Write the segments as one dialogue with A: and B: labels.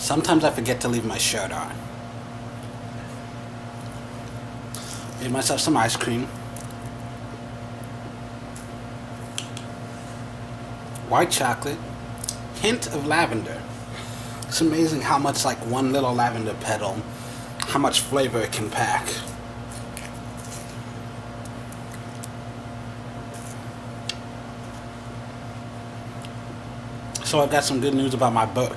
A: Sometimes I forget to leave my shirt on. Made myself some ice cream. White chocolate. Hint of lavender. It's amazing how much like one little lavender petal, how much flavor it can pack. So I've got some good news about my book.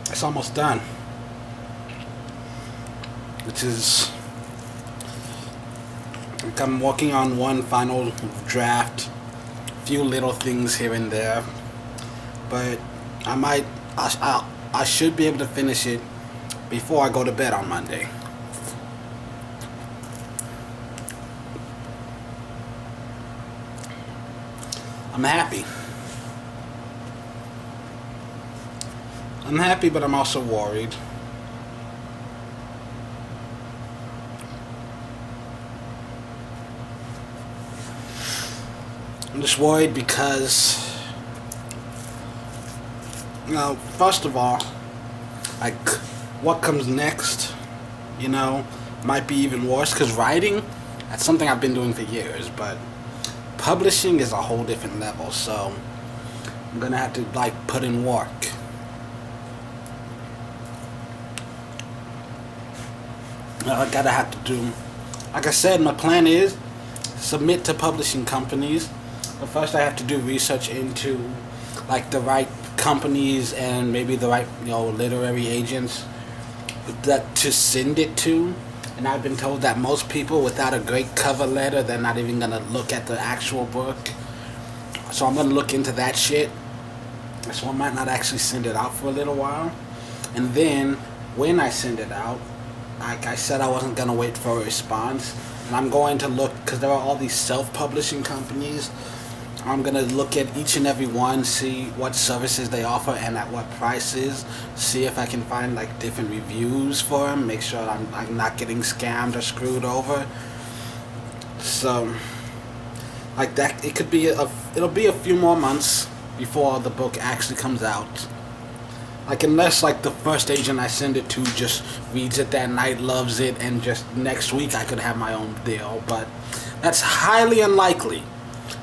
A: It's almost done. Which is, like, I'm working on one final draft, few little things here and there, but I should be able to finish it before I go to bed on Monday. I'm happy. I'm happy, but I'm also worried. I'm just worried because, you know, first of all, like, what comes next, you know, might be even worse, because writing, that's something I've been doing for years, but publishing is a whole different level, so I'm gonna have to, like, put in work. I gotta have to do, like I said, my plan is submit to publishing companies, but first I have to do research into, like, the right companies and maybe the right, you know, literary agents that to send it to. And I've been told that most people without a great cover letter, they're not even gonna look at the actual book. So I'm gonna look into that shit. So I might not actually send it out for a little while. And then when I send it out, like I said, I wasn't gonna wait for a response, and I'm going to look, because there are all these self-publishing companies. I'm gonna look at each and every one, see what services they offer and at what prices, see if I can find like different reviews for them, make sure I'm not getting scammed or screwed over. So, like that, it could be it'll be a few more months before the book actually comes out. Like, unless, like, the first agent I send it to just reads it that night, loves it, and just next week I could have my own deal. But that's highly unlikely.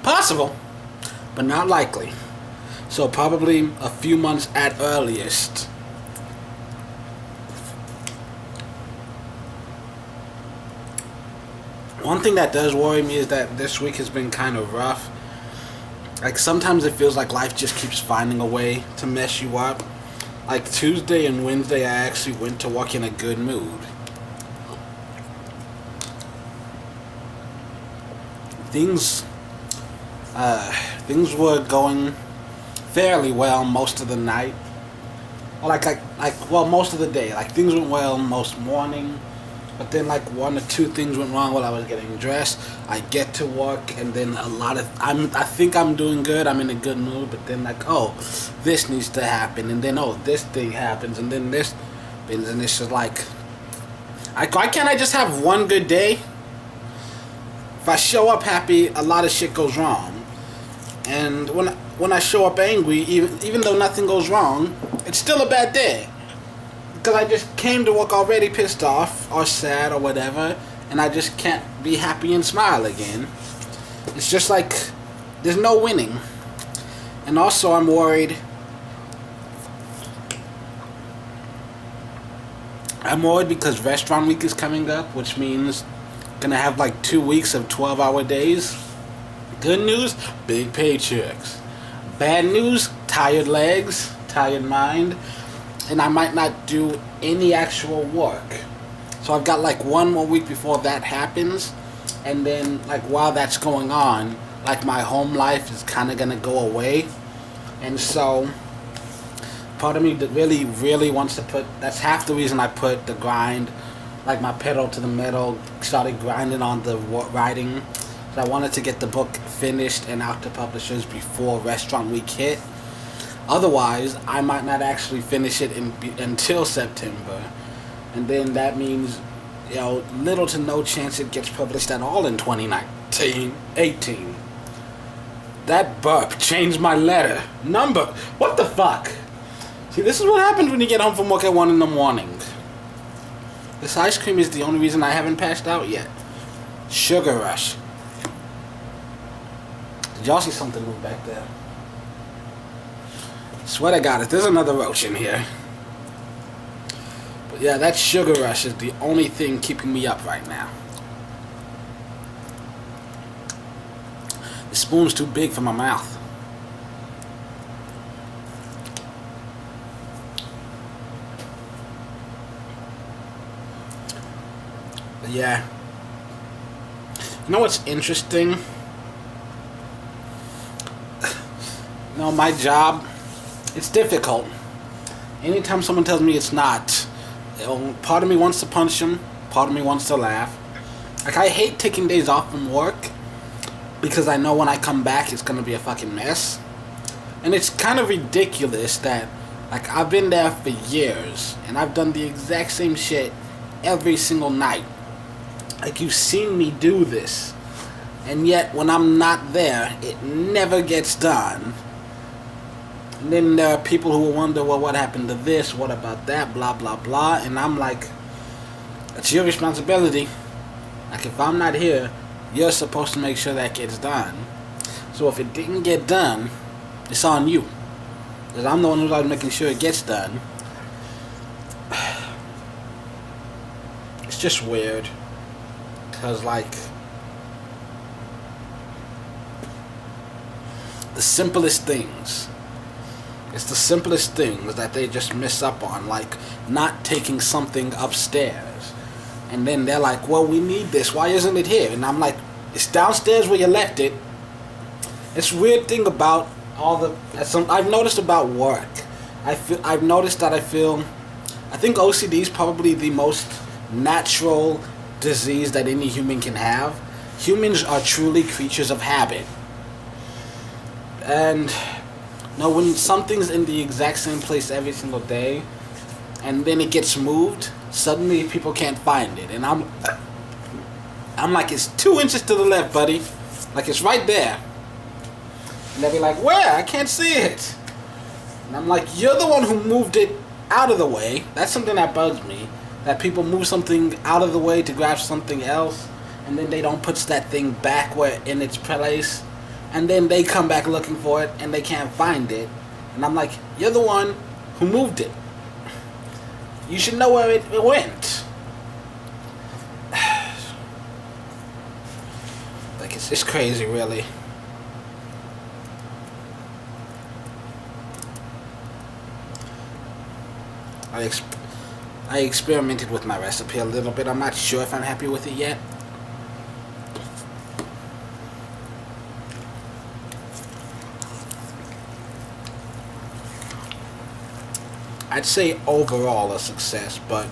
A: Possible, but not likely. So probably a few months at earliest. One thing that does worry me is that this week has been kind of rough. Like, sometimes it feels like life just keeps finding a way to mess you up. Like, Tuesday and Wednesday, I actually went to work in a good mood. Things were going fairly well most of the night. Well, most of the day. Like, things went well most morning, but then, like, one or two things went wrong while I was getting dressed. I get to work, and then I think I'm doing good, I'm in a good mood, but then, like, oh, this needs to happen, and then, oh, this thing happens, and then this happens, and it's just like, why can't I just have one good day? If I show up happy, a lot of shit goes wrong. And when I show up angry, even though nothing goes wrong, it's still a bad day. Because I just came to work already pissed off or sad or whatever, and I just can't be happy and smile again. It's just like there's no winning. And also I'm worried because restaurant week is coming up, which means I'm gonna have like 2 weeks of 12-hour days. Good news, big paychecks. Bad news, tired legs, tired mind, and I might not do any actual work. So I've got like 1 more week before that happens, and then, like, while that's going on, like, my home life is kind of gonna go away. And so part of me that really wants to put, that's half the reason I put the grind, like, my pedal to the metal, started grinding on the writing. So I wanted to get the book finished and out to publishers before restaurant week hit. Otherwise, I might not actually finish it until September. And then that means, you know, little to no chance it gets published at all in 2018. That burp changed my letter. Number. What the fuck? See, this is what happens when you get home from work at 1 in the morning. This ice cream is the only reason I haven't passed out yet. Sugar rush. Did y'all see something move back there? Swear to God, if there's another roach in here. But yeah, that sugar rush is the only thing keeping me up right now. The spoon's too big for my mouth. But yeah. You know what's interesting? No, my job, it's difficult. Anytime someone tells me it's not, part of me wants to punch them, part of me wants to laugh. Like, I hate taking days off from work because I know when I come back it's gonna be a fucking mess. And it's kind of ridiculous that, like, I've been there for years and I've done the exact same shit every single night. Like, you've seen me do this, and yet when I'm not there, it never gets done. And then there are people who will wonder, well, what happened to this? What about that? Blah, blah, blah. And I'm like, it's your responsibility. Like, if I'm not here, you're supposed to make sure that gets done. So if it didn't get done, it's on you. Because I'm the one who's always making sure it gets done. It's just weird. Because, like, the simplest things. It's the simplest things that they just miss up on, like not taking something upstairs. And then they're like, well, we need this. Why isn't it here? And I'm like, it's downstairs where you left it. It's a weird thing about all the... I've noticed about work. I've noticed that I think OCD is probably the most natural disease that any human can have. Humans are truly creatures of habit. And... no, when something's in the exact same place every single day, and then it gets moved, suddenly people can't find it. And I'm like, it's 2 inches to the left, buddy. Like, it's right there. And they'll be like, where? I can't see it. And I'm like, you're the one who moved it out of the way. That's something that bugs me. That people move something out of the way to grab something else, and then they don't put that thing back where in its place. And then they come back looking for it, and they can't find it. And I'm like, you're the one who moved it. You should know where it went. Like, it's crazy, really. I experimented with my recipe a little bit. I'm not sure if I'm happy with it yet. I'd say overall a success, but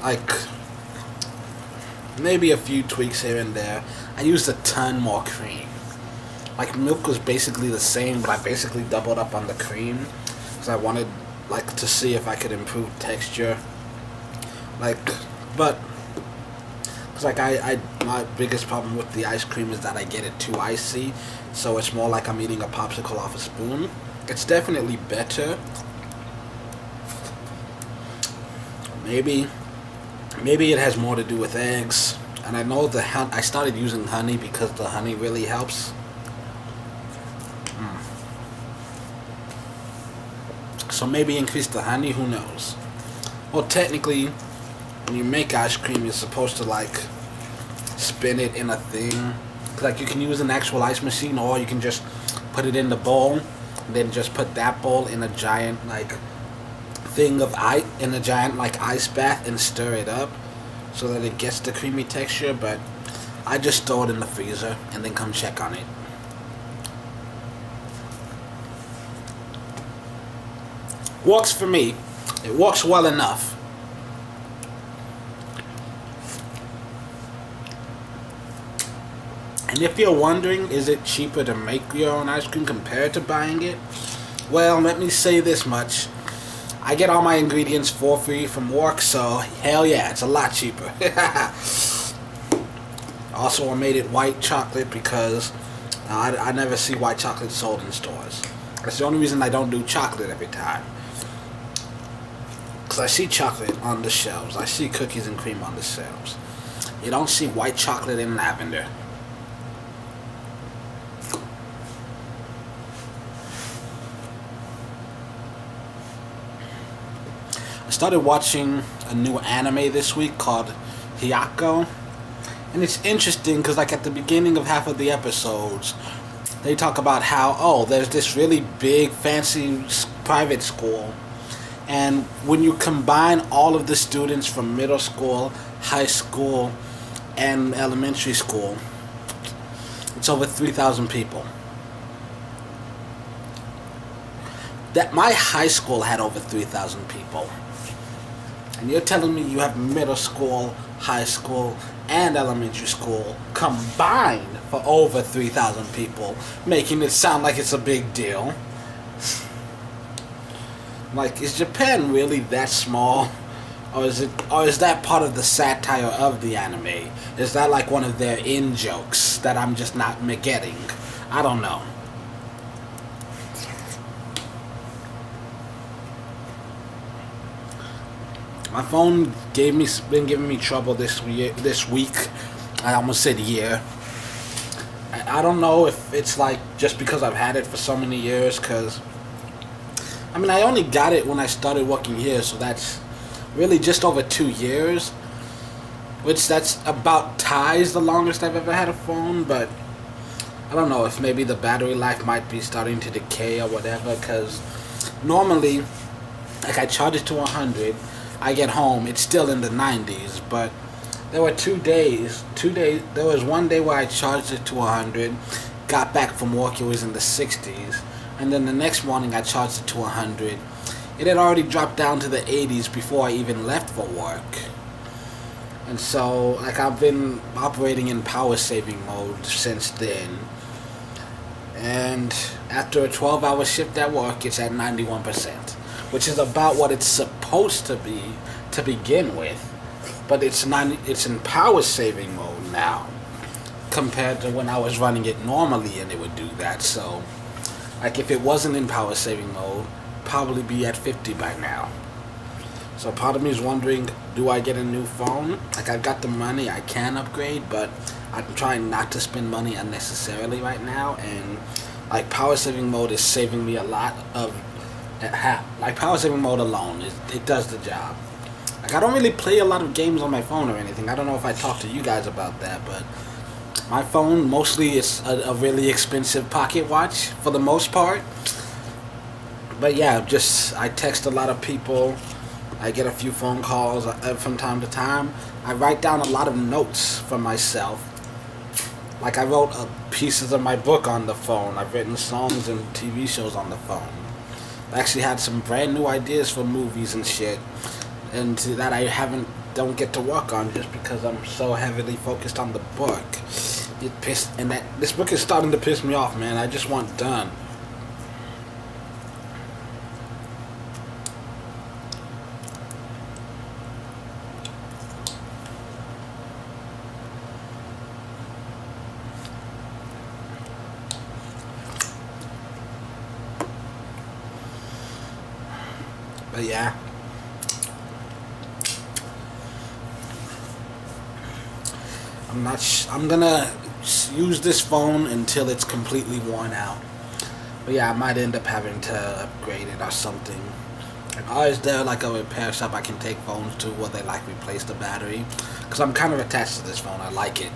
A: like maybe a few tweaks here and there. I used a ton more cream. Like, milk was basically the same, but I basically doubled up on the cream because I wanted like to see if I could improve texture. Like, but because like my biggest problem with the ice cream is that I get it too icy, so it's more like I'm eating a popsicle off a spoon. It's definitely better. Maybe it has more to do with eggs, and I know I started using honey because the honey really helps. So maybe increase the honey, who knows? Well, technically, when you make ice cream, you're supposed to like spin it in a thing. Like, you can use an actual ice machine, or you can just put it in the bowl, and then just put that bowl in a giant like thing of ice, in a giant like ice bath, and stir it up so that it gets the creamy texture. But I just throw it in the freezer and then come check on it. Works for me. It works well enough. And if you're wondering, is it cheaper to make your own ice cream compared to buying it? Well, let me say this much. I get all my ingredients for free from work, so hell yeah, it's a lot cheaper. Also, I made it white chocolate because I never see white chocolate sold in stores. That's the only reason I don't do chocolate every time. Because I see chocolate on the shelves. I see cookies and cream on the shelves. You don't see white chocolate and lavender. I started watching a new anime this week called Hiyako. And it's interesting because like at the beginning of half of the episodes, they talk about how, oh, there's this really big, fancy private school. And when you combine all of the students from middle school, high school, and elementary school, it's over 3,000 people. That my high school had over 3,000 people. And you're telling me you have middle school, high school, and elementary school combined for over 3,000 people, making it sound like it's a big deal. Like, is Japan really that small? Or is that part of the satire of the anime? Is that like one of their in-jokes that I'm just not getting? I don't know. My phone been giving me trouble this week. I almost said year. I don't know if it's like just because I've had it for so many years, because I mean I only got it when I started working here, so that's really just over 2 years, which that's about ties the longest I've ever had a phone. But I don't know if maybe the battery life might be starting to decay or whatever, because normally like I charge it to 100, I get home, it's still in the 90s, but there were 2 days, there was one day where I charged it to 100, got back from work, it was in the 60s, and then the next morning I charged it to 100. It had already dropped down to the 80s before I even left for work. And so, like, I've been operating in power saving mode since then. And after a 12-hour shift at work, it's at 91%. Which is about what it's supposed to be to begin with, but it's in power saving mode now compared to when I was running it normally and it would do that. So like if it wasn't in power saving mode, probably be at 50 by now. So part of me is wondering, do I get a new phone? Like I've got the money, I can upgrade, but I'm trying not to spend money unnecessarily right now, and like power saving mode is saving me a lot of like power saving mode alone, it does the job. Like I don't really play a lot of games on my phone or anything. I don't know if I talked to you guys about that, but my phone mostly is a really expensive pocket watch for the most part. But yeah, I text a lot of people, I get a few phone calls from time to time. I write down a lot of notes for myself. Like I wrote pieces of my book on the phone. I've written songs and TV shows on the phone. I actually had some brand new ideas for movies and shit, and that I don't get to work on just because I'm so heavily focused on the book. This book is starting to piss me off, man. I just want done. But yeah, I'm gonna use this phone until it's completely worn out. But yeah, I might end up having to upgrade it or something. Or is there like a repair shop I can take phones to where they like replace the battery? Because I'm kind of attached to this phone. I like it.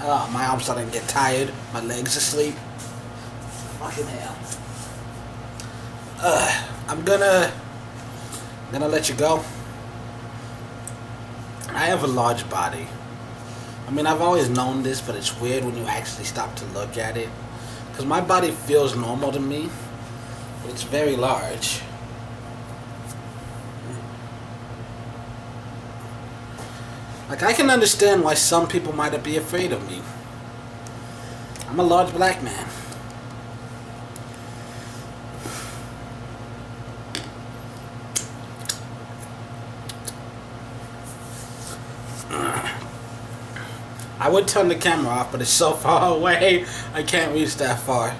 A: My arm's starting to get tired. My legs asleep. Fucking hell. I'm gonna let you go. I have a large body. I mean, I've always known this, but it's weird when you actually stop to look at it. Because my body feels normal to me, but it's very large. Like, I can understand why some people might be afraid of me. I'm a large black man. I would turn the camera off, but it's so far away, I can't reach that far.